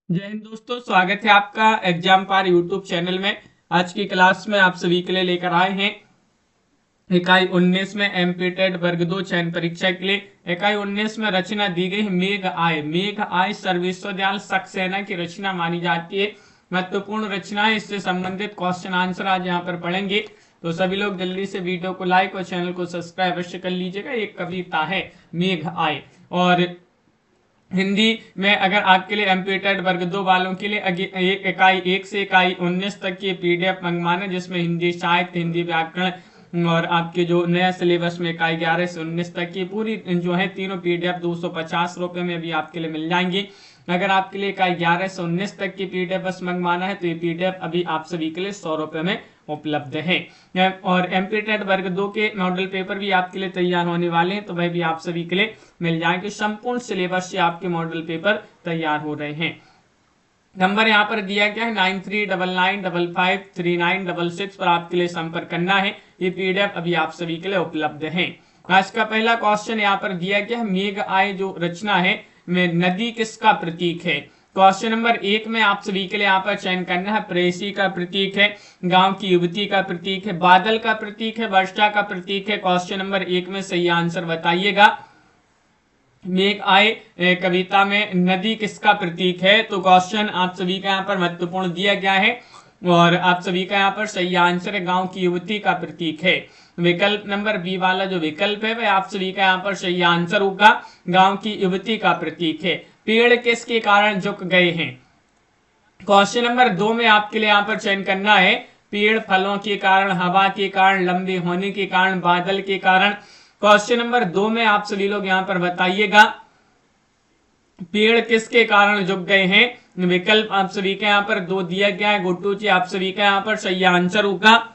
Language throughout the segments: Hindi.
जय हिंद दोस्तों, स्वागत है आपका एग्जाम पार यूट्यूब चैनल में। आज की क्लास में आप सभी के लिए लेकर आए हैं इकाई 19 में एमपीटेड वर्ग 2 चयन परीक्षा के लिए। इकाई 19 में रचना दी गई है मेघ आय सर्वविश्वविद्यालय सक्सेना की रचना मानी जाती है। महत्वपूर्ण रचना है, इससे संबंधित क्वेश्चन आंसर आज यहाँ पर पढ़ेंगे। तो सभी लोग जल्दी से वीडियो को लाइक और चैनल को सब्सक्राइब अवश्य कर लीजिएगा। एक कविता है मेघ आय, और हिंदी में अगर आपके लिए एमपीटेड वर्ग 2 वालों के लिए इकाई 1 से इकाई 19 तक की पीडीएफ मंगवाना, जिसमें हिंदी साहित्य, हिंदी व्याकरण और आपके जो नया सिलेबस में इकाई 11 से 19 तक की पूरी जो है तीनों पीडीएफ 250 रुपए में भी आपके लिए मिल जाएंगी। अगर आपके लिए इकाई 11 से 19 तक की पीडीएफ बस मंगवाना है तो ये पीडीएफ अभी आप सभी के लिए 100 रुपए में उपलब्ध है। और एमपीटेड वर्ग 2 के मॉडल पेपर भी आपके लिए तैयार होने वाले हैं, तो वह भी आप सभी के लिए मिल जाएंगे। संपूर्ण सिलेबस से आपके मॉडल पेपर तैयार हो रहे हैं। नंबर यहाँ पर दिया गया है 9399553966 पर आपके लिए संपर्क करना है। ये पीडीएफ अभी आप सभी के लिए उपलब्ध है। आज का पहला क्वेश्चन यहाँ पर दिया गया है मेघ आय जो रचना है में नदी किसका प्रतीक है। क्वेश्चन नंबर 1 में आप सभी के लिए यहाँ पर चयन करना है। प्रेयसी का प्रतीक है, गांव की युवती का प्रतीक है, बादल का प्रतीक है, वर्षा का प्रतीक है। क्वेश्चन नंबर 1 में सही आंसर बताइएगा। मेघ आय कविता में नदी किसका प्रतीक है, तो क्वेश्चन आप सभी का यहाँ पर महत्वपूर्ण दिया गया है और आप सभी का यहाँ पर सही आंसर है गांव की युवती का प्रतीक है। विकल्प नंबर बी वाला जो विकल्प है वह आप सभी का यहाँ पर सही आंसर होगा, गांव की युवती का प्रतीक है। पेड़ किसके कारण झुक गए हैं। क्वेश्चन नंबर 2 में आपके लिए यहाँ पर चयन करना है। पेड़ फलों के कारण, हवा के कारण, लंबे होने के कारण, बादल के कारण। क्वेश्चन नंबर 2 में आप सभी लोग यहाँ पर बताइएगा पेड़ किसके कारण झुक गए हैं। विकल्प आप सभी के यहाँ पर 2 दिया गया है। गुट्टू जी आप सभी का यहाँ पर सही आंसर होगा।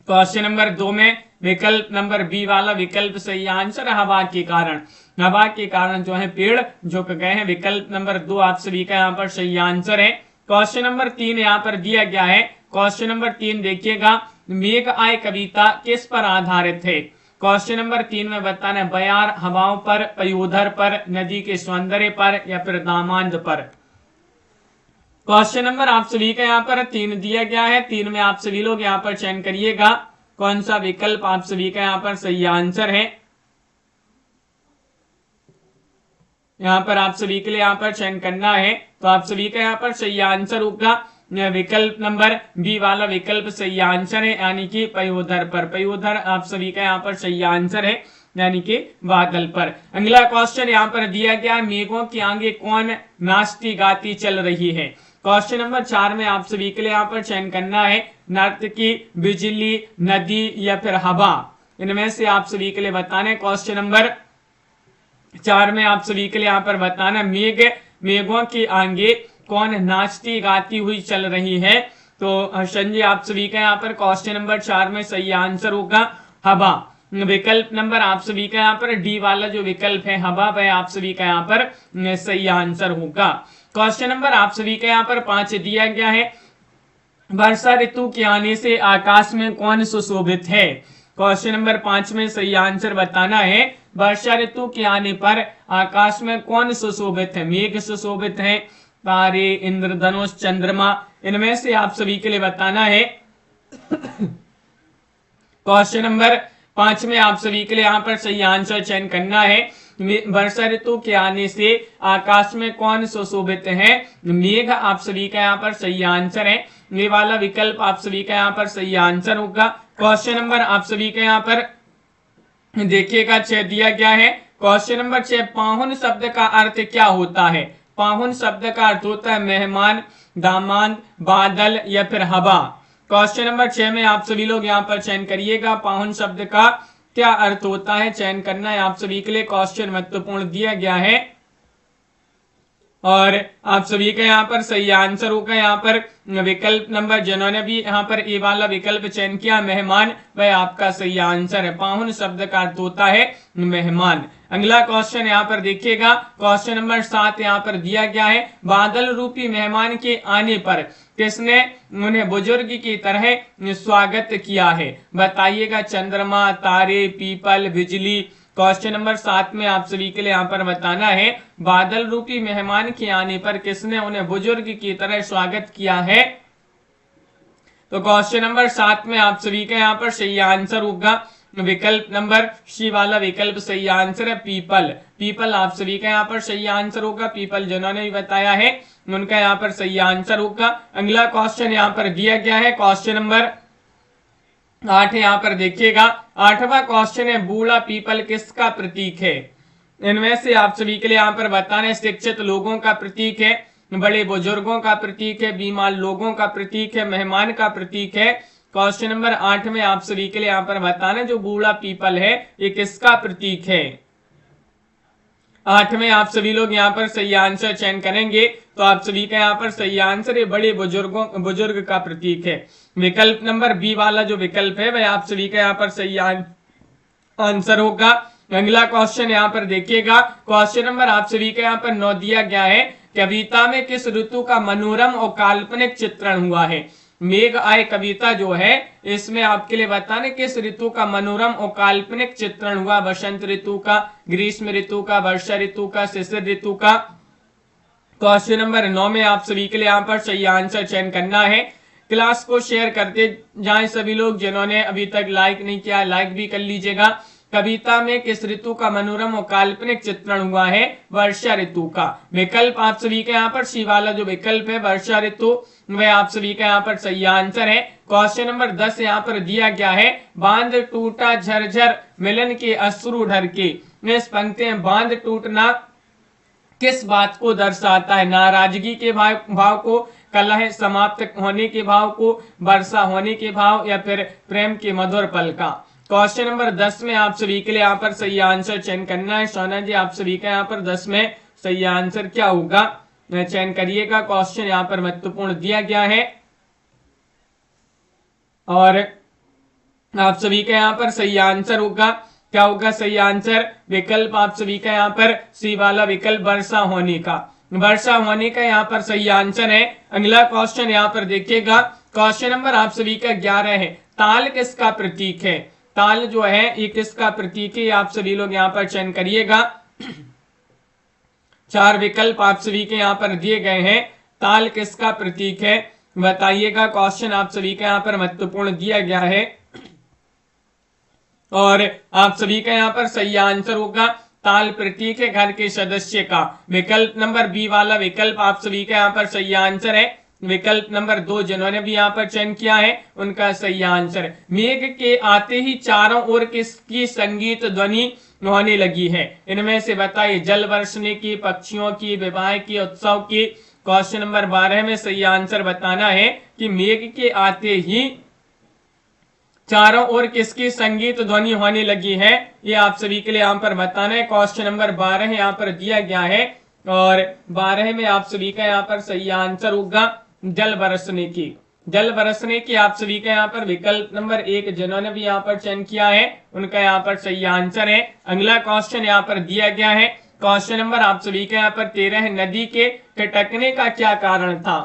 क्वेश्चन नंबर 2 में विकल्प नंबर बी वाला विकल्प सही आंसर, हवा के कारण। हवा के कारण जो है पेड़ झुक गए हैं। विकल्प नंबर 2 आप सभी का यहाँ पर सही आंसर है। क्वेश्चन नंबर 3 यहाँ पर दिया गया है। क्वेश्चन नंबर 3 देखिएगा, मेघ आय कविता किस पर आधारित है। क्वेश्चन नंबर 3 में बताना है बयार हवाओं पर, पयोधर पर, नदी के सौंदर्य पर या फिर दामांद पर। क्वेश्चन नंबर आप सभी का यहाँ पर 3 दिया गया है। 3 में आप सभी लोग यहाँ पर चयन करिएगा कौन सा विकल्प आप सभी का यहाँ पर सही आंसर है। यहाँ पर आप सभी के लिए यहाँ पर चयन करना है, तो आप सभी का यहाँ पर सही आंसर होगा विकल्प नंबर बी वाला विकल्प सही आंसर है, यानी कि पयोधर पर। पयोधर आप सभी का यहाँ पर सही आंसर है, यानी कि बादल पर। अगला क्वेश्चन यहाँ पर दिया गया है, मेघों के आगे कौन नाचती गाती चल रही है। क्वेश्चन नंबर 4 में आप सभी के लिए यहाँ पर चयन करना है नर्तकी, बिजली, नदी या फिर हवा। इनमें से आप सभी के लिए बताना है। क्वेश्चन नंबर 4 में आप सभी के लिए यहाँ पर बताना मेघों के आगे कौन नाचती गाती हुई चल रही है। तो हर्षन जी आप सभी का यहाँ पर क्वेश्चन नंबर 4 में सही आंसर होगा हवा। विकल्प नंबर आप सभी का यहाँ पर डी वाला जो विकल्प है हवा, वह आप सभी का यहाँ पर सही आंसर होगा। क्वेश्चन नंबर आप सभी का यहाँ पर 5 दिया गया है, वर्षा ऋतु के आने से आकाश में कौन सुशोभित है। क्वेश्चन नंबर 5 में सही आंसर बताना है, वर्षा ऋतु के आने पर आकाश में कौन सुशोभित है। मेघ सुशोभित है, तारे, इंद्रधनुष, चंद्रमा। इनमें से आप सभी के लिए बताना है। क्वेश्चन नंबर 5 में आप सभी के लिए यहाँ पर सही आंसर चयन करना है। वर्षा ऋतु के आने से आकाश में कौन सुशोभित है। मेघ आप सभी का यहाँ पर सही आंसर है। ये वाला विकल्प आप सभी का यहाँ पर सही आंसर होगा। क्वेश्चन नंबर आप सभी का यहाँ पर देखिएगा 6 दिया गया है। क्वेश्चन नंबर 6, पाहुन शब्द का अर्थ क्या होता है। पाहुन शब्द का अर्थ होता है मेहमान, दामाद, बादल या फिर हवा। क्वेश्चन नंबर 6 में आप सभी लोग यहाँ पर चयन करिएगा पाहुन शब्द का क्या अर्थ होता है, चयन करना है आप सभी के लिए। क्वेश्चन महत्वपूर्ण दिया गया है और आप सभी का यहाँ पर सही आंसर होगा यहाँ पर विकल्प नंबर, जिन्होंने भी यहाँ पर ए वाला विकल्प चयन किया मेहमान, वह आपका सही आंसर है। पाहुन शब्द का अर्थ होता है मेहमान। अगला क्वेश्चन यहाँ पर देखिएगा, क्वेश्चन नंबर 7 यहाँ पर दिया गया है, बादल रूपी मेहमान के आने पर किसने उन्हें बुजुर्ग की तरह स्वागत किया है। बताइएगा चंद्रमा, तारे, पीपल, बिजली क्वेश्चन नंबर 7 में आप सभी के लिए यहाँ पर बताना है, बादल रूपी मेहमान के आने पर किसने उन्हें बुजुर्ग की तरह स्वागत किया है। तो क्वेश्चन नंबर 7 में आप सभी का यहाँ पर सही आंसर होगा विकल्प नंबर सी वाला विकल्प सही आंसर है पीपल। पीपल आप सभी का यहाँ पर सही आंसर होगा। पीपल जिन्होंने भी बताया है उनका यहाँ पर सही आंसर होगा। अगला क्वेश्चन यहाँ पर दिया गया है क्वेश्चन नंबर 8 यहाँ पर देखिएगा। 8वां क्वेश्चन है, बूढ़ा पीपल किसका प्रतीक है। इनमें से आप सभी के लिए यहाँ पर बताना है, शिक्षित लोगों का प्रतीक है, बड़े बुजुर्गों का प्रतीक है, बीमार लोगों का प्रतीक है, मेहमान का प्रतीक है। क्वेश्चन नंबर 8 में आप सभी के लिए यहाँ पर बताना जो बूढ़ा पीपल है ये किसका प्रतीक है। 8 में आप सभी लोग यहाँ पर सही आंसर चयन करेंगे तो आप सभी का यहाँ पर सही आंसर है बड़े बुजुर्ग का प्रतीक है। विकल्प नंबर बी वाला जो विकल्प है वह आप सभी का यहाँ पर सही आंसर होगा। अगला क्वेश्चन यहाँ पर देखिएगा। क्वेश्चन नंबर आप सभी का यहाँ पर 9 दिया गया है, कविता में किस ऋतु का मनोरम और काल्पनिक चित्रण हुआ है। मेघ आए कविता जो है इसमें आपके लिए बताने किस ऋतु का मनोरम और काल्पनिक चित्रण हुआ। बसंत ऋतु का, ग्रीष्म ऋतु का, वर्षा ऋतु का, शिशिर ऋतु का। क्वेश्चन नंबर 9 में आप सभी के लिए यहाँ पर सही आंसर चयन करना है। क्लास को शेयर करते जाएं सभी लोग, जिन्होंने अभी तक लाइक नहीं किया लाइक भी कर लीजिएगा। कविता में किस ऋतु का मनोरम और काल्पनिक चित्रण हुआ है। वर्षा ऋतु का। विकल्प आप सभी के यहाँ पर सी वाला जो विकल्प है वर्षा ऋतु वह आप सभी का यहाँ पर सही आंसर है। क्वेश्चन नंबर 10 यहाँ पर दिया गया है, बांध टूटा झरझर मिलन के अश्रु ढर के। इस पंक्ति में बांध टूटना किस बात को दर्शाता है। नाराजगी के भाव को, कलह समाप्त होने के भाव को, वर्षा होने के भाव, या फिर प्रेम के मधुर पल का। क्वेश्चन नंबर 10 में आप सभी के लिए यहाँ पर सही आंसर चयन करना है। सोना जी आप सभी का यहाँ पर 10 में सही आंसर क्या होगा चयन करिएगा। क्वेश्चन यहाँ पर महत्वपूर्ण दिया गया है और आप सभी का यहाँ पर सही आंसर होगा क्या होगा सही आंसर। विकल्प आप सभी का यहाँ पर सी वाला विकल्प वर्षा होने का। वर्षा होने का यहाँ पर सही आंसर है। अगला क्वेश्चन यहाँ पर देखिएगा। क्वेश्चन नंबर आप सभी का 11 है, ताल किसका प्रतीक है। ताल जो है ये किसका प्रतीक है आप सभी लोग यहाँ पर चयन करिएगा। 4 विकल्प आप सभी के यहाँ पर दिए गए हैं, ताल किसका प्रतीक है बताइएगा। क्वेश्चन आप सभी का यहाँ पर महत्वपूर्ण दिया गया है और आप सभी का यहाँ पर सही आंसर होगा ताल प्रतीक है घर के सदस्य का। विकल्प नंबर बी वाला विकल्प आप सभी का यहाँ पर सही आंसर है। विकल्प नंबर 2 जिन्होंने भी यहाँ पर चयन किया है उनका सही आंसर है। मेघ के आते ही चारों ओर किसकी संगीत ध्वनि होने लगी है। इनमें से बताइए, जल बरसने की, पक्षियों की, विवाह की, उत्सव की। क्वेश्चन नंबर 12 में सही आंसर बताना है कि मेघ के आते ही चारों ओर किसकी संगीत ध्वनि होने लगी है। ये आप सभी के लिए यहाँ पर बताना है। क्वेश्चन नंबर 12 यहाँ पर दिया गया है और 12 में आप सभी का यहाँ पर सही आंसर होगा जल बरसने की। जल बरसने की आप सभी का यहाँ पर विकल्प नंबर 1 जिन्होंने भी यहाँ पर चयन किया है उनका यहाँ पर सही आंसर है। अगला क्वेश्चन यहाँ पर दिया गया है। क्वेश्चन नंबर आप सभी का यहाँ पर 13 है, नदी के टटकने का क्या कारण था।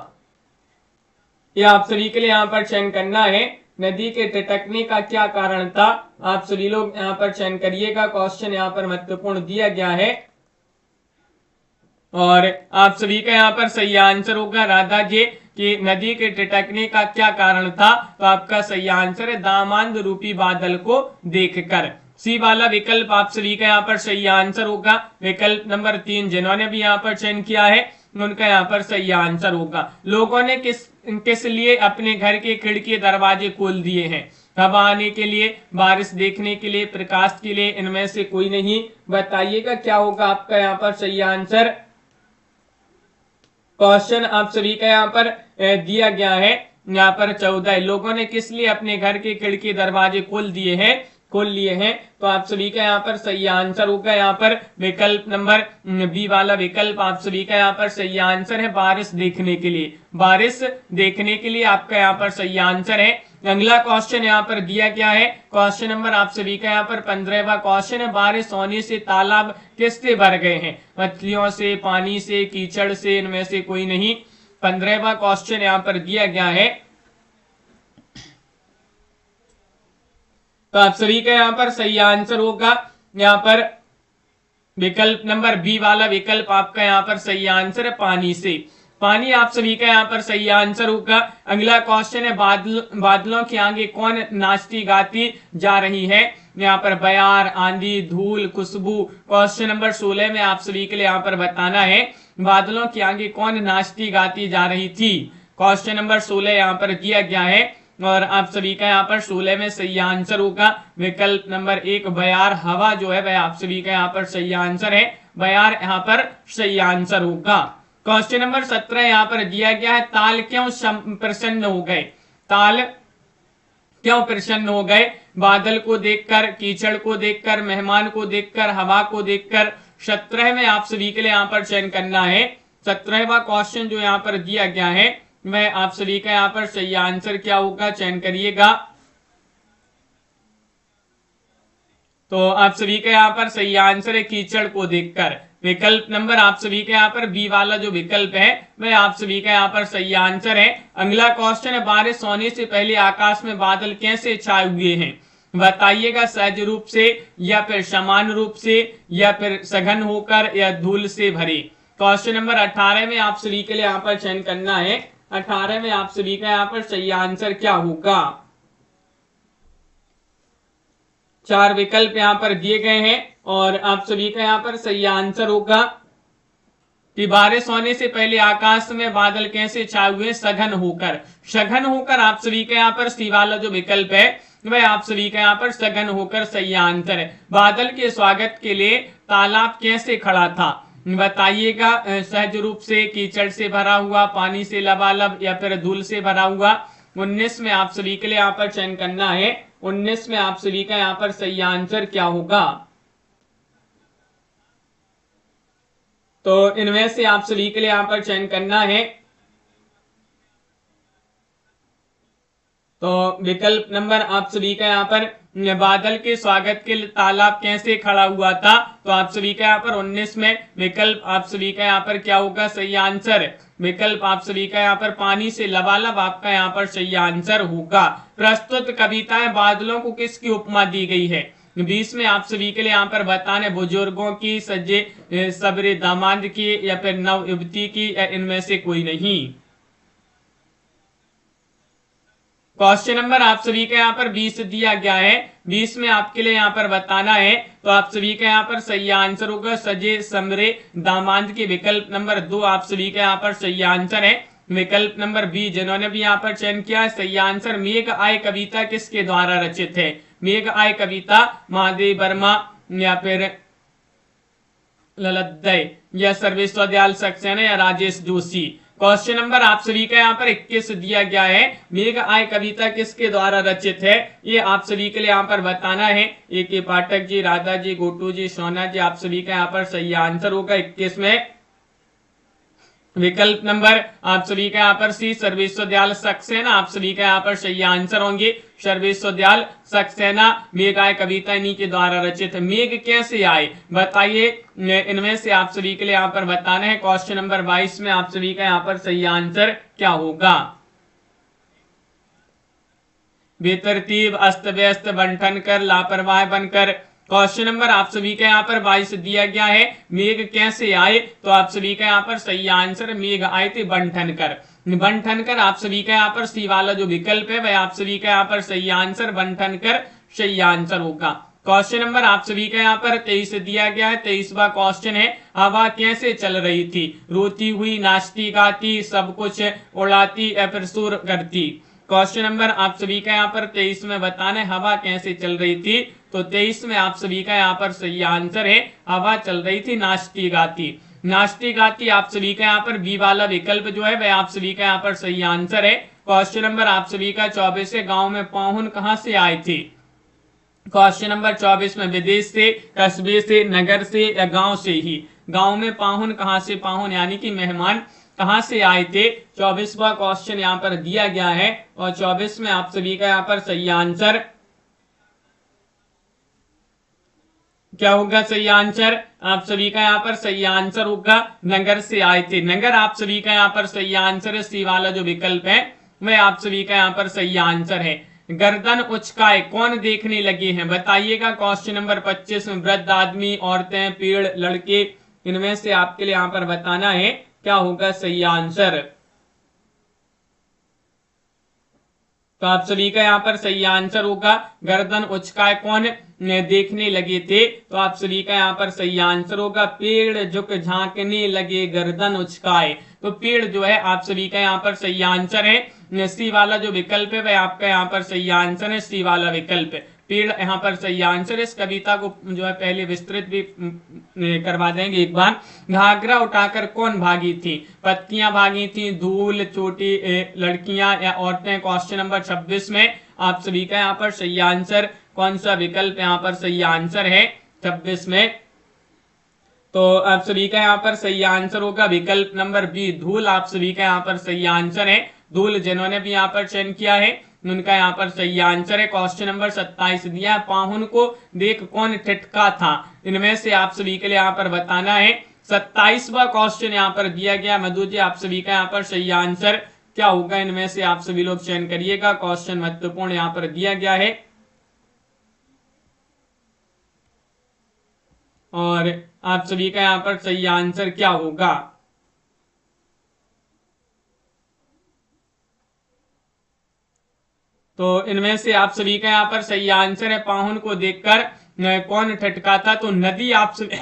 ये आप सभी के लिए यहाँ पर चयन करना है, नदी के टटकने का क्या कारण था। आप सभी लोग यहाँ पर चयन करिएगा। क्वेश्चन यहाँ पर महत्वपूर्ण दिया गया है और आप सभी का यहाँ पर सही आंसर होगा राधा जी कि नदी के टटकने का क्या कारण था। तो आपका सही आंसर है दामांद रूपी बादल को देखकर। सी वाला विकल्प आप सभी का यहाँ पर सही आंसर होगा। विकल्प नंबर 3 जिन्होंने भी यहाँ पर चयन किया है उनका यहाँ पर सही आंसर होगा। लोगों ने किस लिए अपने घर के खिड़की दरवाजे खोल दिए हैं। हवा आने के लिए, बारिश देखने के लिए, प्रकाश के लिए। इनमें से कोई नहीं, बताइएगा क्या होगा आपका यहाँ पर सही आंसर। क्वेश्चन आप सभी का यहाँ पर दिया गया है यहाँ पर 14, लोगों ने किस लिए अपने घर के खिड़की दरवाजे खोल लिए हैं। तो आप सभी का यहाँ पर सही आंसर होगा यहाँ पर विकल्प नंबर बी वाला विकल्प आप सभी का यहाँ पर सही आंसर है बारिश देखने के लिए। बारिश देखने के लिए आपका यहाँ पर सही आंसर है। अगला क्वेश्चन यहाँ पर दिया गया है। क्वेश्चन नंबर आप सभी का यहाँ पर 15वां क्वेश्चन है, बारिश होने से तालाब किससे भर गए हैं। मछलियों से, पानी से, कीचड़ से। इनमें से कोई नहीं। 15वां क्वेश्चन यहाँ पर दिया गया है। तो आप सभी का यहाँ पर सही आंसर होगा यहाँ पर विकल्प नंबर बी वाला विकल्प आपका यहाँ पर सही आंसर है, पानी से। पानी आप सभी का यहाँ पर सही आंसर होगा। अगला क्वेश्चन है बादलों के आगे कौन नाचती गाती जा रही है। यहाँ पर बयार, आंधी, धूल, खुशबू। क्वेश्चन नंबर 16 में आप सभी के लिए यहाँ पर बताना है बादलों के आगे कौन नाचती गाती जा रही थी। क्वेश्चन नंबर 16 यहाँ पर दिया गया है और आप सभी का यहाँ पर 16 में सही आंसर होगा विकल्प नंबर 1 बयार। हवा जो है वह आप सभी का यहाँ पर सही आंसर है, बयार यहाँ पर सही आंसर होगा। क्वेश्चन नंबर 17 यहाँ पर दिया गया है ताल क्यों प्रसन्न हो गए। ताल क्यों प्रसन्न हो गए। बादल को देखकर, कीचड़ को देखकर, मेहमान को देखकर, हवा को देखकर। 17 में आप सभी के लिए यहाँ पर चयन करना है। 17वां क्वेश्चन जो यहाँ पर दिया गया है वह आप सभी का यहाँ पर सही आंसर क्या होगा, चयन करिएगा। तो आप सभी का यहाँ पर सही आंसर है कीचड़ को देखकर। विकल्प नंबर आप सभी का यहाँ पर बी वाला जो विकल्प है वह आप सभी का यहाँ पर सही आंसर है। अगला क्वेश्चन है बारिश होने से पहले आकाश में बादल कैसे छाए हुए हैं। बताइएगा, सहज रूप से या फिर समान रूप से या फिर सघन होकर या धूल से भरे। क्वेश्चन नंबर 18 में आप सभी के लिए यहाँ पर चयन करना है। 18 में आप सभी का यहाँ पर सही आंसर क्या होगा। 4 विकल्प यहाँ पर दिए गए हैं और आप सभी का यहाँ पर सही आंसर होगा कि बारिश होने से पहले आकाश में बादल कैसे छाए हुए, सघन होकर। सघन होकर आप सभी का यहाँ पर सी वाला जो विकल्प है वह आप सभी का यहाँ पर सघन होकर सही आंसर है। बादल के स्वागत के लिए तालाब कैसे खड़ा था। बताइएगा, सहज रूप से, कीचड़ से भरा हुआ, पानी से लबालब या फिर धूल से भरा हुआ। 19 में आप सभी के लिए यहाँ पर चयन करना है। 19 में आप सभी का यहाँ पर सही आंसर क्या होगा। तो इनमें से आप सभी के लिए यहाँ पर चयन करना है। तो विकल्प नंबर आप सभी का यहाँ पर बादल के स्वागत के लिए तालाब कैसे खड़ा हुआ था। तो आप सभी का यहाँ पर 19 में विकल्प आप सभी का यहाँ पर क्या होगा, सही आंसर। विकल्प आप सभी का यहाँ पर पानी से लबालब आपका यहाँ पर सही आंसर होगा। प्रस्तुत कविताएं बादलों को किसकी उपमा दी गई है। 20 में आप सभी के लिए यहाँ पर बताने बुजुर्गों की, सजे सबरे दामाद की या फिर नव युवती की या इनमें से कोई नहीं। क्वेश्चन नंबर आप सभी का यहाँ पर 20 दिया गया है। 20 में आपके लिए यहाँ पर बताना है। तो आप सभी का यहाँ पर सही आंसर होगा सजे समरे दामाद की। विकल्प नंबर 2 आप सभी का यहाँ पर सही आंसर है। विकल्प नंबर बी जिन्होंने भी यहाँ पर चयन किया है सही आंसर। मेघ आए कविता किसके द्वारा रचित है। मेघ आए कविता महादेव वर्मा या फिर ललतदय या सर्वेश्वर दयाल सक्सेना या राजेश जोशी। क्वेश्चन नंबर आप सभी का यहाँ पर 21 दिया गया है। मेघ आए कविता किसके द्वारा रचित है, ये आप सभी के लिए यहाँ पर बताना है। ए के पाठक जी, राधा जी, गोटू जी, सोना जी, आप सभी का यहाँ पर सही आंसर होगा 21 में। विकल्प नंबर आप सभी का यहाँ पर सी सर्वेश्वर दयाल सक्सेना आप सभी का यहाँ पर सही आंसर होंगे। सर्वेश्वर दयाल सक्सेना मेघ आए कविता इन्हीं के द्वारा रचित है। मेघ कैसे आए बताइए, इनमें से आप सभी के लिए यहाँ पर बताना है। क्वेश्चन नंबर 22 में आप सभी का यहाँ पर सही आंसर क्या होगा। बेतरतीब, अस्त व्यस्त, बंठन कर, लापरवाह बनकर। क्वेश्चन नंबर आप सभी का यहाँ पर 22 दिया गया है। मेघ कैसे आए, तो आप सभी का यहाँ पर सही आंसर मेघ आए थे बंठन कर। बंठन कर आप सभी का यहाँ पर सी वाला जो विकल्प है वह आप सभी का यहाँ पर सही आंसर बंठन कर सही आंसर होगा। क्वेश्चन नंबर आप सभी का यहाँ पर 23 दिया गया है। 23वां क्वेश्चन है हवा कैसे चल रही थी। रोती हुई, नाचती गाती, सब कुछ उड़ाती या फिर सुर करती। क्वेश्चन नंबर आप सभी का यहाँ पर 23 में बताना है हवा कैसे चल रही थी। तो 23 में आप सभी का यहाँ पर सही आंसर है हवा चल रही थी नाचती गाती। नाचती गाती आप सभी का यहाँ पर बी वाला विकल्प जो है वह आप सभी का यहाँ पर सही आंसर है। क्वेश्चन नंबर आप सभी का 24 है गाँव में पाहुन कहाँ से आए थे। क्वेश्चन नंबर 24 में विदेश से, कस्बे से, नगर से या गांव से ही। गांव में पाहुन कहाँ से, पाहुन यानी कि मेहमान कहाँ से आए थे। 24वां क्वेश्चन यहाँ पर दिया गया है और 24 में आप सभी का यहाँ पर सही आंसर क्या होगा। सही आंसर आप सभी का यहाँ पर सही आंसर होगा नगर से आए थे। नगर आप सभी का यहाँ पर सही आंसर है। सी वाला जो विकल्प है वह आप सभी का यहाँ पर सही आंसर है। गर्दन उचकाए कौन देखने लगे हैं, बताइएगा। क्वेश्चन नंबर 25 में वृद्ध आदमी, औरतें, पेड़, लड़के, इनमें से आपके लिए यहां पर बताना है क्या होगा सही आंसर। तो आप सभी का यहाँ पर सही आंसर होगा गर्दन उचकाए कौन देखने लगे थे। तो आप सभी का यहाँ पर सही आंसर होगा पेड़ झुक झांकने लगे गर्दन उचकाए। तो पेड़ जो है आप सभी का यहाँ पर सही आंसर है। सी वाला जो विकल्प है वह आपका यहाँ पर सही आंसर है, सी वाला विकल्प। पेड़ यहाँ पर सही आंसर। इस कविता को जो है पहले विस्तृत भी करवा देंगे एक बार। घाघरा उठाकर कौन भागी थी, पत्तियां भागी थी, धूल, छोटी लड़कियां या औरतें। क्वेश्चन नंबर 26 में आप सभी का यहाँ पर सही आंसर कौन सा विकल्प यहाँ पर सही आंसर है 26 में। तो आप सभी का यहाँ पर सही आंसर होगा विकल्प नंबर बी, धूल। आप सभी का यहाँ पर सही आंसर है धूल। जिन्होंने भी यहाँ पर चयन किया है उनका यहाँ पर सही आंसर है। क्वेश्चन नंबर 27 दिया, पाहुन को देख कौन ठिठका था, इनमें से आप सभी के लिए यहाँ पर बताना है। 27वां क्वेश्चन यहाँ पर दिया गया। मधु जी आप सभी का यहाँ पर सही आंसर क्या होगा, इनमें से आप सभी लोग चयन करिएगा। क्वेश्चन महत्वपूर्ण यहाँ पर दिया गया है और आप सभी का यहाँ पर सही आंसर क्या होगा। तो इनमें से आप सभी का यहाँ पर सही आंसर है पाहुन को देखकर कौन ठटका था। तो नदी आप सभी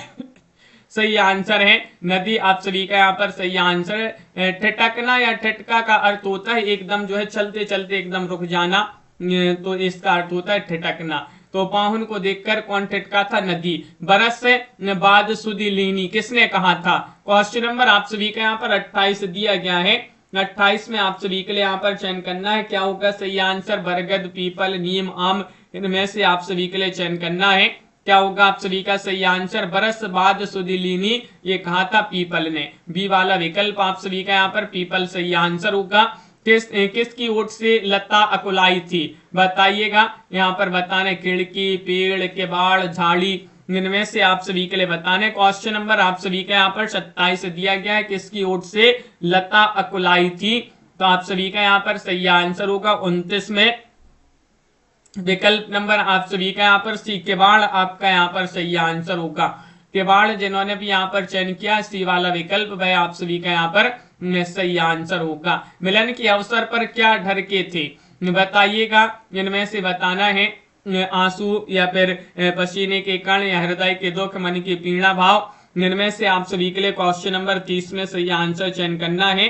सही आंसर है, नदी आप सभी का यहाँ पर सही आंसर है। ठटकना या ठटका का अर्थ होता है एकदम जो है चलते चलते एकदम रुक जाना, तो इसका अर्थ होता है ठटकना। तो पाहुन को देखकर कौन ठटका था, नदी। बरस से बाद सुधी लीनी किसने कहा था। क्वेश्चन नंबर आप सभी का यहाँ पर 28 दिया गया है। 28 में आप सभी के लिए यहाँ पर चयन करना है क्या होगा सही आंसर। बरगद, पीपल, नीम, आम, इनमें से आप सभी के लिए चयन करना है क्या होगा आप सभी का सही आंसर। बरस बाद सुधी लीनी ये कहा था पीपल ने, बी वाला विकल्प आप सभी का यहाँ पर पीपल सही आंसर होगा। किसकी ओट से लता अकुलाई थी, बताइएगा। यहाँ पर बताना खिड़की, पेड़, किवाड़, झाड़ी, इनमें से आप सभी के लिए बताने। क्वेश्चन नंबर आप सभी का यहाँ पर 27 दिया गया है, किसकी ओट से लता अकुलाई थी। तो आप सभी का यहाँ पर सही आंसर होगा 29 में विकल्प नंबर आप सभी का यहाँ पर सी, किवाड़ आपका यहाँ पर सही आंसर होगा। किवाड़ जिन्होंने भी यहाँ पर चयन किया सी वाला विकल्प वह आप सभी का यहाँ पर सही आंसर होगा। मिलन के अवसर पर क्या ढरके थे, बताइएगा। इनमें से बताना है आंसू या फिर पसीने के कण या हृदय के दुख, मन की पीड़ा भाव। इनमें से आप सभी के लिए क्वेश्चन नंबर 30 में सही आंसर चयन करना है।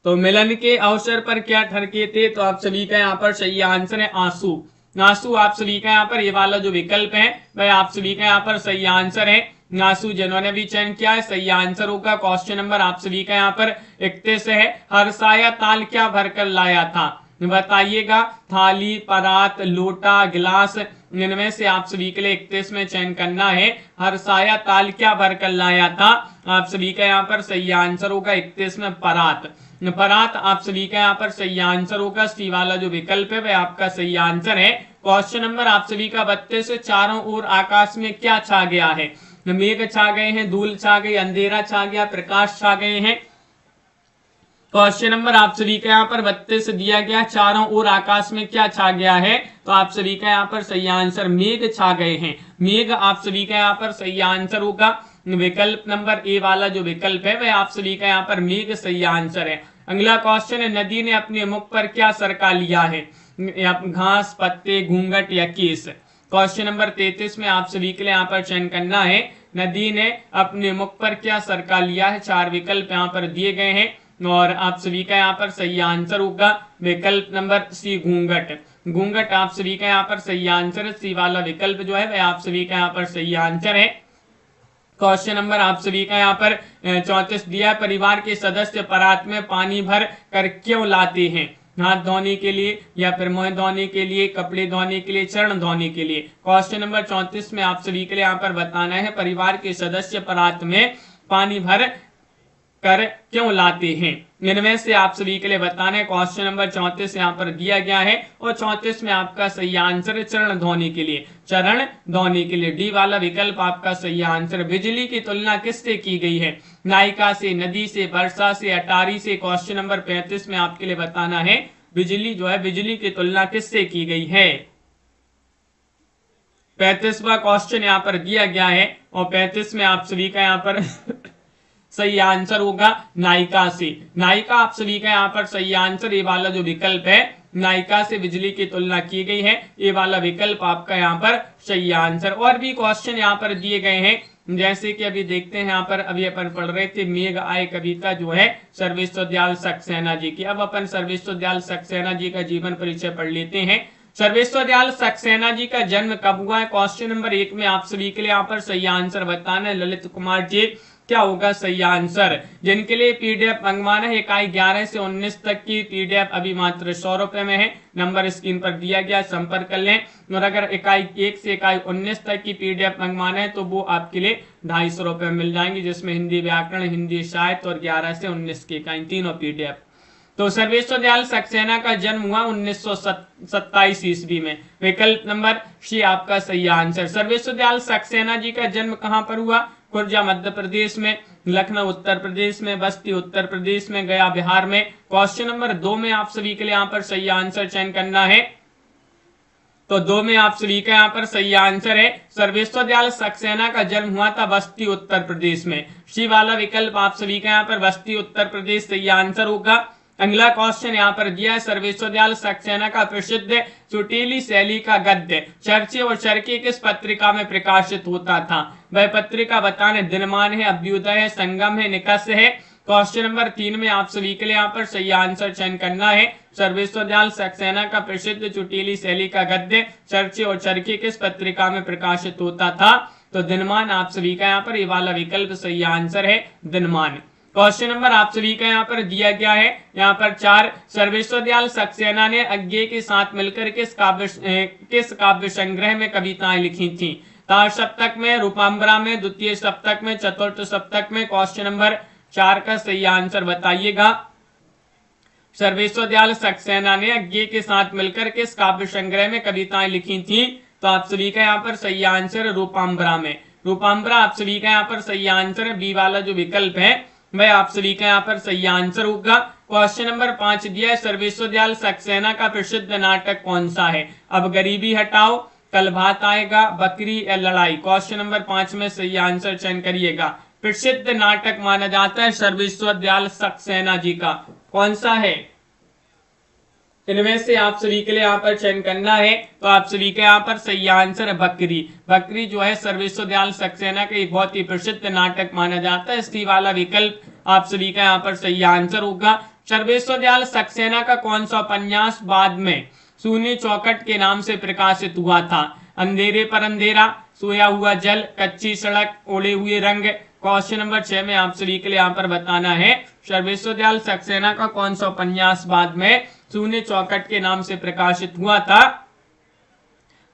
तो मिलन के अवसर पर क्या ठरके थे, तो आप सभी का यहाँ पर सही आंसर है आंसू। आंसू आप सभी का यहाँ पर ये वाला जो विकल्प है वह आप सभी का यहाँ पर सही आंसर है। आंसू जिन्होंने भी चयन किया है सही आंसर होगा। क्वेश्चन नंबर आप सभी का यहाँ पर 31 है, हर्षाया ताल क्या भरकर लाया था, बताइएगा। थाली, परात, लोटा, गिलास, इनमें से आप सभी के लिए 31 में चयन करना है। हर्षाया ताल क्या भरकर लाया था, आप सभी का यहाँ पर सही आंसर होगा 31 में परात। परात आप सभी का यहाँ पर सही आंसर होगा। सी वाला जो विकल्प है वह आपका सही आंसर है। क्वेश्चन नंबर आप सभी का 32 चारों ओर आकाश में क्या छा गया है, मेघ छा गए हैं, धूल छा गई, अंधेरा छा गया, प्रकाश छा गए हैं। क्वेश्चन नंबर आप सभी का यहाँ पर 32 दिया गया, चारों ओर आकाश में क्या छा गया है। तो आप सभी का यहाँ पर सही आंसर मेघ छा गए हैं। मेघ आप सभी का यहाँ पर सही आंसर होगा। विकल्प नंबर ए वाला जो विकल्प है वह आप सभी का यहाँ पर मेघ सही आंसर है। अगला क्वेश्चन है, नदी ने अपने मुख पर क्या सरका लिया है, घास, पत्ते, घूंघट या केस। क्वेश्चन नंबर 33 में आप सभी के लिए यहाँ पर चयन करना है। नदी ने अपने मुख पर क्या सरका लिया है, 4 विकल्प यहाँ पर दिए गए हैं और आप सभी का यहाँ पर सही आंसर होगा विकल्प नंबर सी, घूंघट। घूंघट आप सभी का यहाँ पर सही आंसर है। सी वाला विकल्प जो है वह आप सभी का यहाँ पर सही आंसर है। क्वेश्चन नंबर आप सभी का यहाँ पर 34 दिया, परिवार के सदस्य परात में पानी भर कर क्यों लाते हैं, हाथ धोने के लिए या फिर मुंह धोने के लिए, कपड़े धोने के लिए, चरण धोने के लिए। क्वेश्चन नंबर 34 में आप सभी के लिए यहाँ पर बताना है परिवार के सदस्य परात में पानी भर कर क्यों लाते हैं? इनमें से आप सभी के लिए बताना है। क्वेश्चन नंबर 34 यहाँ पर दिया गया है और 34 में आपका सही आंसर है चरण ध्वनि के लिए, चरण ध्वनि के लिए डी वाला विकल्प आपका सही आंसर। बिजली की तुलना किससे की गई है? नायिका से, नदी से, वर्षा से, अटारी से। क्वेश्चन नंबर 35 में आपके लिए बताना है बिजली जो है, बिजली की तुलना किससे की गई है? 35वां क्वेश्चन यहाँ पर दिया गया है और 35 में आप सभी का यहाँ पर सही आंसर होगा नायिका से। नायिका आप सभी का यहाँ पर सही आंसर, ये वाला जो विकल्प है नायिका से बिजली की तुलना की गई है, ये वाला विकल्प आपका यहाँ पर सही आंसर। और भी क्वेश्चन यहाँ पर दिए गए हैं, जैसे कि अभी देखते हैं यहाँ पर, अभी अपन पढ़ रहे थे मेघ आए कविता जो है सर्वेश्वर दयाल सक्सेना जी की। अब अपन सर्वेश्वर दयाल सक्सेना जी का जीवन परिचय पढ़ लेते हैं। सर्वेश्वर दयाल सक्सेना जी का जन्म कब हुआ है? क्वेश्चन नंबर 1 में आप सभी के लिए यहाँ पर सही आंसर बताना है। ललित कुमार जी क्या होगा सही आंसर? जिनके लिए पीडीएफ मंगवाना है, इकाई 11 से 19 तक की पीडीएफ अभी मात्र 100 रुपए में है, नंबर स्क्रीन पर दिया गया, संपर्क कर लें। और अगर इकाई 1 से इकाई 19 तक की पीडीएफ मंगवाना है तो वो आपके लिए 250 रुपए मिल जाएंगे, जिसमें हिंदी व्याकरण, हिंदी साहित्य और 11 से 19 की इकाई, तीनों पीडीएफ। तो सर्वेश्वर दयाल सक्सेना का जन्म हुआ 1927 ईस्वी में। विकल्प नंबर सी आपका सही आंसर। सर्वेश्वर दयाल सक्सेना जी का जन्म कहां पर हुआ? खुर्जा मध्य प्रदेश में, लखनऊ उत्तर प्रदेश में, बस्ती उत्तर प्रदेश में, गया बिहार में। क्वेश्चन नंबर 2 में आप सभी के लिए यहाँ पर सही आंसर चयन करना है। तो 2 में आप सभी का यहाँ पर सही आंसर है सर्वेश्वर दयाल सक्सेना का जन्म हुआ था बस्ती उत्तर प्रदेश में। सी वाला विकल्प आप सभी का यहाँ पर बस्ती उत्तर प्रदेश सही आंसर होगा। अगला क्वेश्चन यहाँ पर दिया है, सर्वेश्वर दयाल सक्सेना का प्रसिद्ध सुटीली शैली का गद्य चर्चे और चरखे किस पत्रिका में प्रकाशित होता था? वह पत्रिका बताने दिनमान है, अभ्युदय है, संगम है, निकष है। क्वेश्चन नंबर 3 में आप सभी के लिए यहाँ पर सही आंसर चयन करना है। सर्वेश्वर दयाल सक्सेना का प्रसिद्ध चुटीली शैली का गद्य चर्चे और चरखे किस पत्रिका में प्रकाशित होता था? तो दिनमान आप सभी का यहाँ पर ये वाला विकल्प सही आंसर है, दिनमान। क्वेश्चन नंबर आप सभी का यहाँ पर दिया गया है यहाँ पर 4, सर्वेश्वर दयाल सक्सेना ने अज्ञे के साथ मिलकर किस काव्य संग्रह में कविताएं लिखी थी? तार सप्तक में, रूपाम्बरा में, द्वितीय सप्तक में, चतुर्थ सप्तक में। क्वेश्चन नंबर 4 का सही आंसर बताइएगा। सर्वेश्वर दयाल सक्सेना ने अज्ञे के साथ मिलकर किस काव्य संग्रह में कविताएं लिखी थी? तो आप सभी का यहाँ पर सही आंसर रूपाम्बरा में। रूपाम्बरा आप सभी का यहाँ पर सही आंसर है। बी वाला जो विकल्प है वह आप सभी का यहाँ पर सही आंसर होगा। क्वेश्चन नंबर 5 दिया है, सर्वेश्वर दयाल सक्सेना का प्रसिद्ध नाटक कौन सा है? अब गरीबी हटाओ, कल भात आएगा, बकरी या लड़ाई। क्वेश्चन नंबर 5 में सही आंसर चयन करिएगा। प्रसिद्ध नाटक माना जाता है सर्वेश्वर दयाल सक्सेना जी का, कौन सा है? इनमें से आप सभी के लिए यहाँ पर चयन करना है। तो आप सभी के यहाँ पर सही आंसर है बकरी। बकरी जो है सर्वेश्वर दयाल सक्सेना का एक बहुत ही प्रसिद्ध नाटक माना जाता है। इसी वाला विकल्प आप सभी का यहाँ पर सही आंसर होगा। सर्वेश्वर दयाल सक्सेना का कौन सा उपन्यास बाद में सूनी चौखट के नाम से प्रकाशित हुआ था? अंधेरे पर अंधेरा, सोया हुआ जल, कच्ची सड़क, ओढ़े हुए रंग। क्वेश्चन नंबर 6 में आप सभी के लिए यहाँ पर बताना है सर्वेश्वर दयाल सक्सेना का कौन सा उपन्यास बाद में सूने चौखट के नाम से प्रकाशित हुआ था?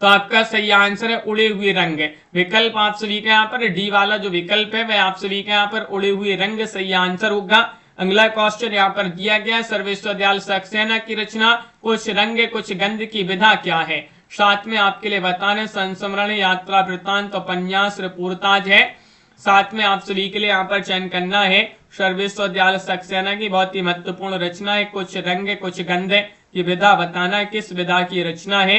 तो आपका सही आंसर है उड़े हुए रंग। विकल्प आप सभी का यहाँ पर डी वाला जो विकल्प है वह आप सभी का यहाँ पर उड़े हुए रंग सही आंसर होगा। अगला क्वेश्चन यहाँ पर दिया गया, सर्वेश्वर दयाल सक्सेना की रचना कुछ रंग कुछ गंध की विधा क्या है? साथ में आपके लिए बताने संस्मरण, यात्रा वृत्तांत, उपन्यास, रिपोर्टाज है। साथ में आप सभी के लिए यहाँ पर चयन करना है सर्वेश्वर दयाल सक्सेना की बहुत ही महत्वपूर्ण रचना है कुछ रंग कुछ गंध की विधा बताना है, किस विधा की रचना है?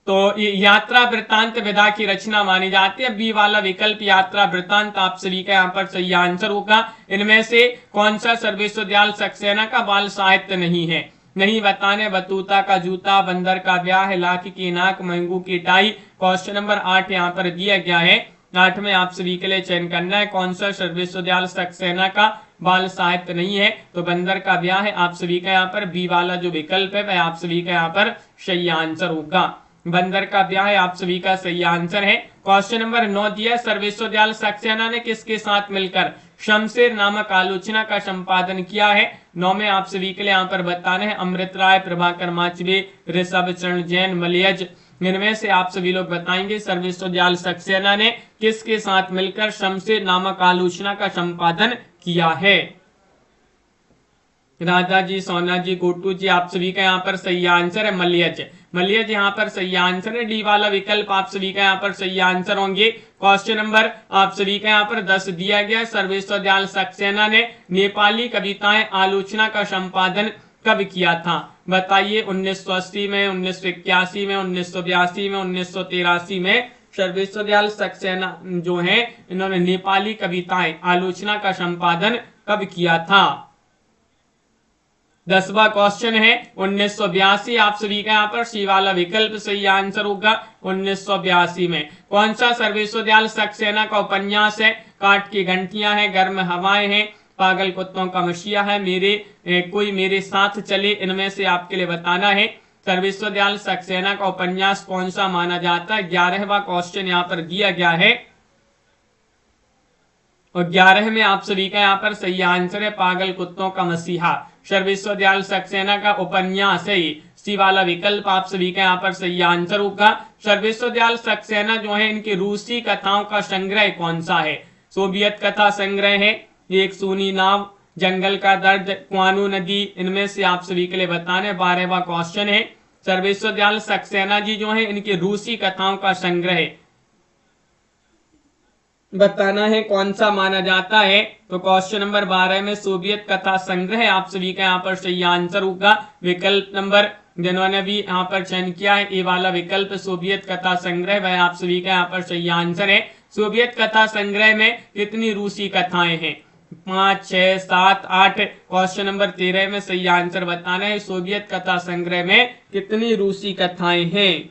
तो ये यात्रा वृत्तांत विधा की रचना मानी जाती है। बी वाला विकल्प यात्रा वृत्तांत आप सभी का यहाँ पर सही आंसर होगा। इनमें से कौन सा सर्वेश्वर दयाल सक्सेना का बाल साहित्य नहीं है? नहीं बताने, बतूता का जूता, बंदर का ब्याह, लाख की नाक, मंगू की टाई। क्वेश्चन नंबर 8 यहाँ पर दिया गया है। 8 में आप सभी के लिए चयन करना है कौन सा सर्वेश्वर दयाल सक्सेना का बाल साहित्य नहीं है? तो बंदर का ब्याह है आप सभी का यहाँ पर बी वाला जो विकल्प है वह आप सभी का यहाँ पर सही आंसर होगा। बंदर का ब्याह है आप सभी का सही आंसर है। क्वेश्चन नंबर 9 दिया, सर्वेश्वर दयाल सक्सेना ने किसके साथ मिलकर शमशेर नामक आलोचना का संपादन किया है? 9 में आप सभी के लिए यहाँ पर बताना है अमृत राय, प्रभाकर माचवे, ऋषभ चरण जैन, मलयज। इनमें से आप सभी लोग बताएंगे सर्वविश्वविद्यालय सक्सेना ने किसके साथ मिलकर शमशेर नामक आलोचना का संपादन किया है। राधा जी, सोना जी, गोटू जी, आप सभी का यहाँ पर सही आंसर है मलियज। मलियज यहाँ पर सही आंसर है। डी वाला विकल्प आप सभी का यहाँ पर सही आंसर होंगे। क्वेश्चन नंबर आप सभी का यहाँ पर 10 दिया गया। सर्वविश्वविद्यालय सक्सेना ने नेपाली कविताएं आलोचना का संपादन कब किया था? बताइए। 1980 में, 1981 में, 1982 में, 1983 में सर्वविश्वविद्यालय सक्सेना जो है इन्होंने नेपाली कविताएं आलोचना का संपादन कब किया था? 10वां क्वेश्चन है 1982। आप सभी का यहाँ पर सी वाला विकल्प सही आंसर होगा। 1982 में कौन सा सर्वविश्वविद्यालय सक्सेना का उपन्यास है? काट की घंटियां है, गर्म हवाएं हैं, पागल कुत्तों का मसीहा है, कोई मेरे साथ चले। इनमें से आपके लिए बताना है सर्वविश्वविद्यालय सक्सेना का उपन्यास कौन सा माना जाता है। 11वां क्वेश्चन यहाँ पर दिया गया है और 11 में आप सभी का यहाँ पर सही आंसर है पागल कुत्तों का मसीहा। सर्वविश्वविद्यालय सक्सेना का उपन्यास है। सी वाला विकल्प आप सभी का यहाँ पर सही आंसर होगा। सर्वविश्वविद्यालय सक्सेना जो है इनकी रूसी कथाओं का संग्रह कौन सा है? सोवियत कथा संग्रह है, एक सूनी नाव, जंगल का दर्द, क्वानू नदी। इनमें से आप सभी के लिए बताने। 12वां क्वेश्चन है सर्वविश्वविद्यालय सक्सेना जी जो है इनकी रूसी कथाओं का संग्रह बताना है कौन सा माना जाता है। तो क्वेश्चन नंबर 12 में सोवियत कथा संग्रह आप सभी का यहाँ पर सही आंसर होगा। विकल्प नंबर जिन्होंने भी यहाँ पर चयन किया है ए वाला विकल्प सोवियत कथा संग्रह, वह आप सभी का यहाँ पर सही आंसर है। सोवियत कथा संग्रह में कितनी रूसी कथाएं हैं? 5, 6, 7, 8। क्वेश्चन नंबर 13 में सही आंसर बताना है सोवियत कथा संग्रह में कितनी रूसी कथाएं हैं।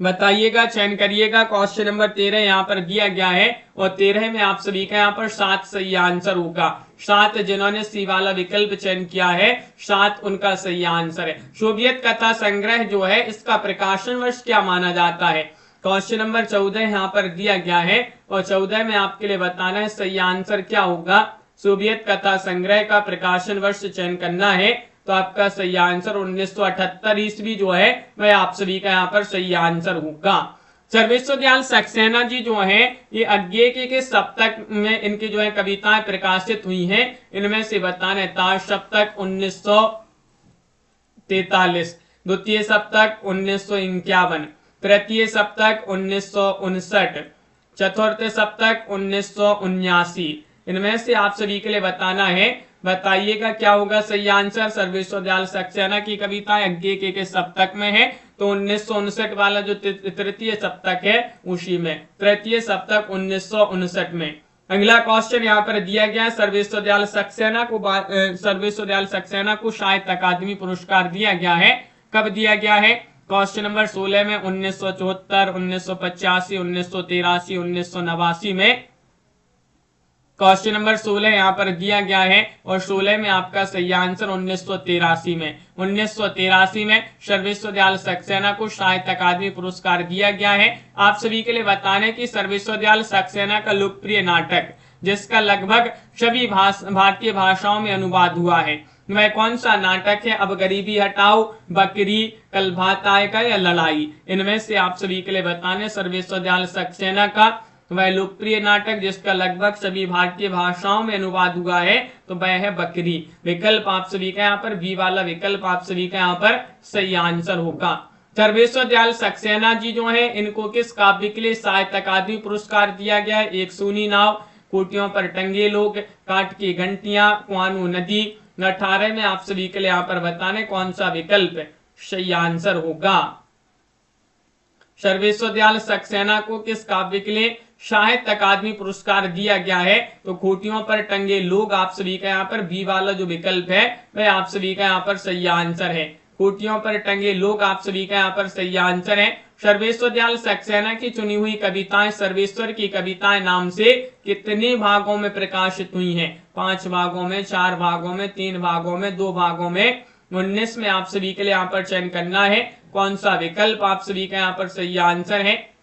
बताइएगा, चयन करिएगा। क्वेश्चन नंबर 13 यहाँ पर दिया गया है और 13 में आप सभी का यहाँ पर 7 सही आंसर होगा। 7 जिन्होंने सी वाला विकल्प चयन किया है 7 उनका सही आंसर है। सोवियत कथा संग्रह जो है इसका प्रकाशन वर्ष क्या माना जाता है? क्वेश्चन नंबर 14 यहाँ पर दिया गया है और 14 में आपके लिए बताना है सही आंसर क्या होगा। सोवियत कथा संग्रह का प्रकाशन वर्ष चयन करना है तो आपका सही आंसर 1978 ईस्वी जो है वह आप सभी का यहाँ पर सही आंसर होगा। सर्वविश्वविद्यालय सक्सेना जी जो है ये अज्ञे के सप्तक में इनकी जो है कविताएं प्रकाशित हुई हैं। इनमें से बताना है ताश सप्तक 1943, द्वितीय सप्तक 1951, तृतीय सप्तक 1959, चतुर्थ सप्तक 1979। इनमें से आप सभी के लिए बताना है। बताइएगा क्या होगा सही आंसर। सर्वविश्वविद्यालय सक्सेना की कविताएं अज्ञे के सप्तक में है तो 1959 वाला जो तृतीय सप्तक है उसी में, तृतीय सप्तक 1959 में। अगला क्वेश्चन यहाँ पर दिया गया सर्वविश्वविद्यालय सक्सेना को साहित्य अकादमी पुरस्कार दिया गया है। कब दिया गया है? क्वेश्चन नंबर 16 में 1974, 1985, 1983, 1989 में। क्वेश्चन नंबर 16 यहाँ पर दिया गया है और 16 में आपका सही आंसर 1983 में। 1983 में सर्वविश्वविद्यालय सक्सेना को साहित्य अकादमी पुरस्कार दिया गया है। आप सभी के लिए बताने की सर्वविश्वविद्यालय सक्सेना का लोकप्रिय नाटक जिसका लगभग सभी भारतीय भाषाओं में अनुवाद हुआ है वह कौन सा नाटक है? अब गरीबी हटाओ, बकरी, कल भात आएगा या लड़ाई। इनमें से आप सभी के लिए बताने सर्वविश्वविद्यालय सक्सेना का वह लोकप्रिय नाटक जिसका लगभग सभी भारतीय भाषाओं में अनुवाद हुआ है तो वह है बकरी। विकल्प आप सभी का यहाँ पर बी वाला विकल्प आप सभी का यहाँ पर सही आंसर होगा। सर्वविश्वविद्यालय सक्सेना जी जो है इनको किस काव्य के लिए साहित्य अकादमी पुरस्कार दिया गया है? एक सूनी नाव, कोटियों पर टंगे लोग, काट की घंटियां, क्वानू नदी। 18 में आप सभी के लिए यहाँ पर बताने कौन सा विकल्प सही आंसर होगा। सर्वविश्वविद्यालय सक्सेना को किस काव्य के लिए साहित्य अकादमी पुरस्कार दिया गया है? तो खूटियों पर टंगे लोग आप सभी का यहाँ पर बी वाला जो विकल्प है वह आप सभी का यहाँ पर सही आंसर है। खूटियों पर टंगे लोग आप सभी का यहाँ पर सही आंसर है। सर्वविश्वविद्यालय सक्सेना की चुनी हुई कविताएं सर्वेश्वर की कविताएं नाम से कितने भागों में प्रकाशित हुई हैं? 5 भागों में, 4 भागों में, 3 भागों में, 2 भागों में। 19 में आप सभी के लिए यहाँ पर चयन करना है कौन सा विकल्प आप सभी का यहाँ पर सही आंसर है।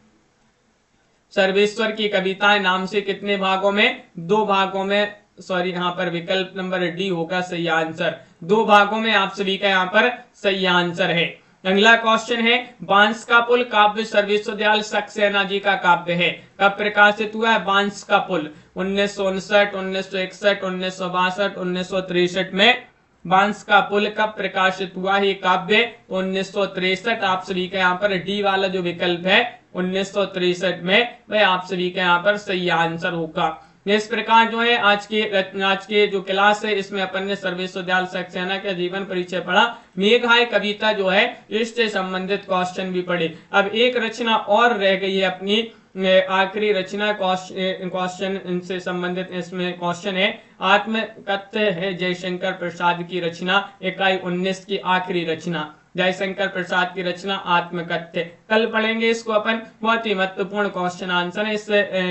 सर्वेश्वर की कविताएं नाम से कितने भागों में? 2 भागों में सॉरी यहाँ पर विकल्प नंबर डी होगा सही आंसर। 2 भागों में आप सभी का यहाँ पर सही आंसर है। अगला क्वेश्चन है, बांस का पुल काव्य सर्वविश्वविद्यालय सक्सेना जी का काव्य है, कब प्रकाशित हुआ है? बांस का पुल 1959, 1961, 1962, 1963 में बांस का पुल कब प्रकाशित हुआ है? काव्य 1963। आप सभी का यहाँ पर डी वाला जो विकल्प है 1963 में, वह आप सभी का यहाँ पर सही आंसर होगा। इस प्रकार जो है आज के जो क्लास है इसमें अपन ने सर्वविश्वविद्यालय सक्सेना का जीवन परिचय पढ़ा, मेघाय कविता जो है इससे संबंधित क्वेश्चन भी पढ़े। अब एक रचना और रह गई है अपनी आखिरी रचना क्वेश्चन इनसे संबंधित, इसमें क्वेश्चन है आत्मकथ्य है जयशंकर प्रसाद की रचना, इकाई 19 की आखिरी रचना, जयशंकर प्रसाद की रचना आत्मकथ्य। कल पढ़ेंगे इसको अपन, बहुत ही महत्वपूर्ण क्वेश्चन आंसर है इस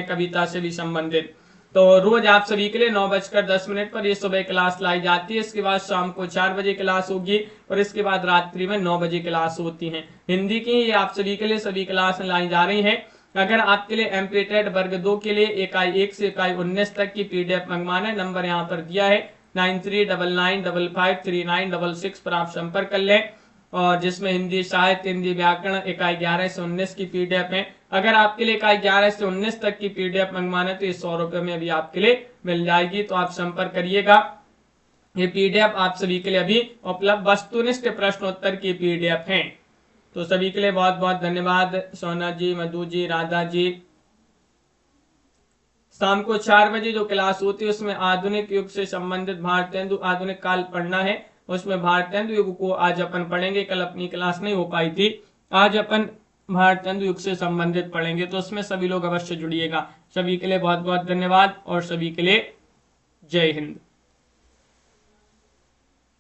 कविता से भी संबंधित। तो रोज आप सभी के लिए 9:10 पर ये सुबह क्लास लाई जाती है, इसके बाद शाम को 4 बजे क्लास होगी और इसके बाद रात्रि में 9 बजे क्लास होती है। हिंदी की ये आप सभी के लिए सभी क्लास लाई जा रही है। अगर आपके लिए एमपीटेड वर्ग 2 के लिए इकाई 1 से इकाई 19 तक की पीडीएफ मंगवाना है, नंबर यहाँ पर दिया है 9399553966 पर आप संपर्क कर लें, और जिसमें हिंदी साहित्य, हिंदी व्याकरण इकाई 11 से 19 की पीडीएफ है। अगर आपके लिए इकाई 11 से 19 तक की पीडीएफ मंगवाना है तो ये 100 रुपए में अभी आपके लिए मिल जाएगी, तो आप संपर्क करिएगा। ये पीडीएफ आप सभी के लिए अभी उपलब्ध वस्तुनिष्ठ प्रश्नोत्तर की पीडीएफ है। तो सभी के लिए बहुत बहुत धन्यवाद। सोना जी, मधु जी, राधा जी। शाम को 4 बजे जो क्लास होती है उसमें आधुनिक युग से संबंधित भारतेंदु आधुनिक काल पढ़ना है, उसमें भारतेंदु युग को आज अपन पढ़ेंगे। कल अपनी क्लास नहीं हो पाई थी, आज अपन भारतेंदु युग से संबंधित पढ़ेंगे, तो उसमें सभी लोग अवश्य जुड़िएगा। सभी के लिए बहुत बहुत धन्यवाद और सभी के लिए जय हिंद।